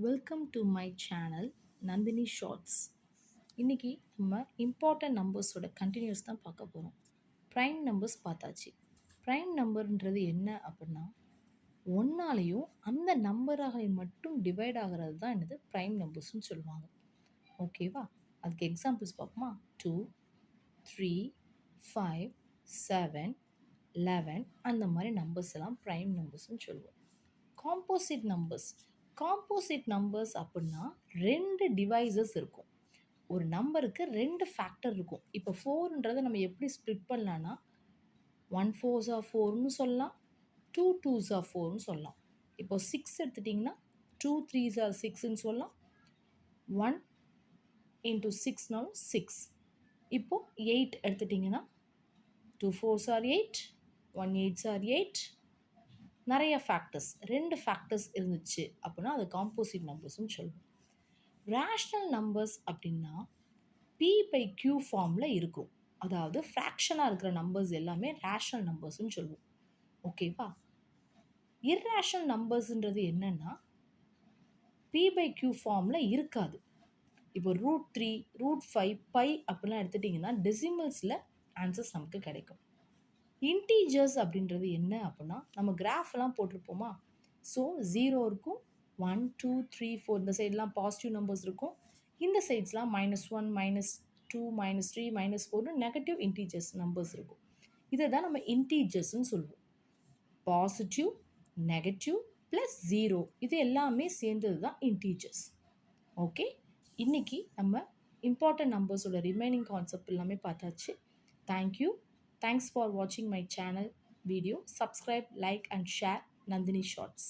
Welcome to my channel Nandini shorts. இன்னைக்கு நம்ம important நம்பர்ஸோட கண்டினியூஸ் தான் பார்க்க போகிறோம். ப்ரைம் நம்பர்ஸ் பார்த்தாச்சு. ப்ரைம் நம்பர்ன்றது என்ன அப்படின்னா, ஒன்னாலையும் அந்த நம்பராக மட்டும் டிவைட் ஆகிறது தான் என்னது ப்ரைம் நம்பர்ஸ்னு சொல்லுவாங்க. ஓகேவா? அதுக்கு எக்ஸாம்பிள்ஸ் பார்ப்போமா? 2, 3, 5, 7, 11 அந்த மாதிரி நம்பர்ஸ் எல்லாம் ப்ரைம் நம்பர்ஸ்னு சொல்லுவோம். Composite numbers. காம்போசிட் நம்பர்ஸ் அப்படின்னா 2 டிவைசஸ் இருக்கும். ஒரு நம்பருக்கு 2 ஃபேக்டர் இருக்கும். இப்போ 4ன்றதை நம்ம எப்படி ஸ்ப்ளிட் பண்ணலான்னா, 1 4s are 4ன்னு சொல்லலாம், 2 2s are 4ன்னு சொல்லலாம். இப்போ 6 எடுத்துட்டிங்கன்னா 2 3s are 6ன்னு சொல்லலாம், 1 into 6னாலும் 6. இப்போ 8 எடுத்துட்டிங்கன்னா 2 4s are 8, 1 8s are 8. நிறைய ஃபேக்டர்ஸ் 2 ஃபேக்டர்ஸ் இருந்துச்சு அப்படின்னா அது காம்போசிட் நம்பர்ஸ்னு சொல்லுவோம். ரேஷ்னல் நம்பர்ஸ் அப்படின்னா p/q ஃபார்மில் இருக்கும். அதாவது ஃப்ராக்ஷனாக இருக்கிற நம்பர்ஸ் எல்லாமே ரேஷ்னல் நம்பர்ஸ்னு சொல்லுவோம். ஓகேவா? இர்ரேஷ்னல் நம்பர்ஸ்ன்றது என்னன்னா p/q ஃபார்மில் இருக்காது. இப்போ √3, √5, பை அப்படிலாம் எடுத்துட்டிங்கன்னா டெசிமல்ஸில் ஆன்சர்ஸ் நமக்கு கிடைக்கும். இன்டீஜர்ஸ் அப்படின்றது என்ன அப்படின்னா, நம்ம கிராஃப்லாம் போட்டிருப்போமா? ஸோ 0 இருக்கும், 1 2 3 4 இந்த சைட்லாம் பாசிட்டிவ் நம்பர்ஸ் இருக்கும், இந்த சைட்ஸ்லாம் -1 -2 -3 -4 நெகட்டிவ் இன்டீஜர்ஸ் நம்பர்ஸ் இருக்கும். இதை தான் நம்ம இன்டீஜர்ஸ்ன்னு சொல்லுவோம். பாசிட்டிவ், நெகட்டிவ் ப்ளஸ் 0 இது எல்லாமே சேர்ந்தது தான் இன்டீஜர்ஸ். ஓகே, இன்னைக்கு நம்ம இம்பார்ட்டன்ட் நம்பர்ஸோட ரிமைனிங் கான்செப்ட் எல்லாமே பார்த்தாச்சு. Thank you. Thanks for watching my channel video. Subscribe, like and share Nandini Shorts.